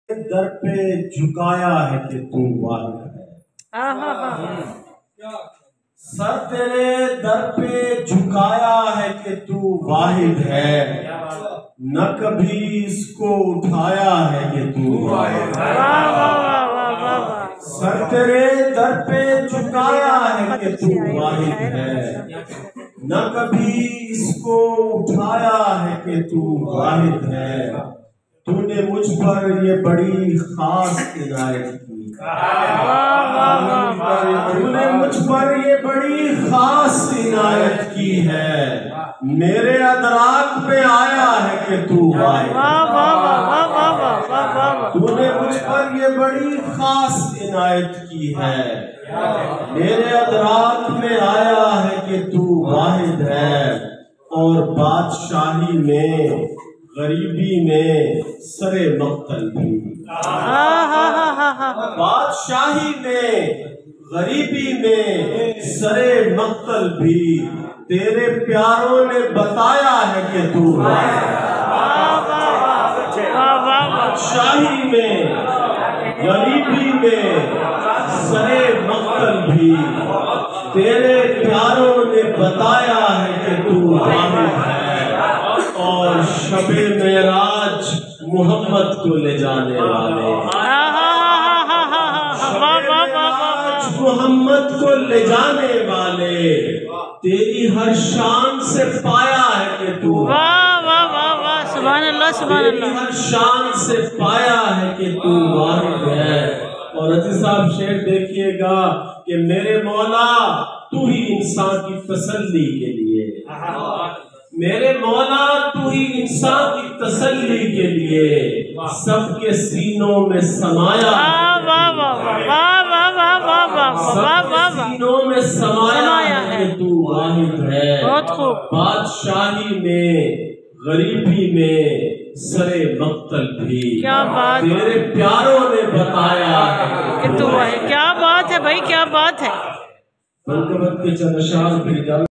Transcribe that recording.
दर पे झुकाया है कि तू वाहिद है। सर तेरे दर पे झुकाया है कि तू वाहिद है, न कभी इसको उठाया है कि तू वाहिद है। सर तेरे दर पे झुकाया है कि तू वाहिद है, न कभी इसको उठाया है कि तू वाहिद है। तूने मुझ पर ये बड़ी खास इनायत की, तूने मुझ पर ये बड़ी खास इनायत की है। मेरे अदराक में आया है कि तू वाहिद है। तूने मुझ पर ये बड़ी खास इनायत की है। मेरे अदराक में आया है कि तू वाहिद है। और बादशाही में गरीबी में सरे मक्तल भी, बादशाही में गरीबी में सरे मक्तल भी तेरे प्यारों ने बताया है कि तू बादशाही में गरीबी में सरे मक्तल भी तेरे प्यारों ने बताया है कि तू वाहिद है। और शबे मेराज मोहम्मद को ले जाने वाले, मोहम्मद को ले जाने वाले तेरी हर शान से पाया है कि तू सुभान अल्लाह, सुभान अल्लाह। हर शान से पाया है कि तू वाहिद है। और अजीज साहब शेर देखिएगा कि मेरे मौला तू ही इंसान की तसल्ली के लिए, मेरे मौला तू ही इंसान की तसल्ली के लिए सबके सीनों में समाया, सबके सीनों में समाया है कि तू वाहिद है। बहुत खूब। बादशाही में गरीबी में सरे मक्तल भी क्या बात, तेरे प्यारों ने बताया है कि तू वाहिद। क्या बात है भाई, क्या बात है। के चंद अशार भी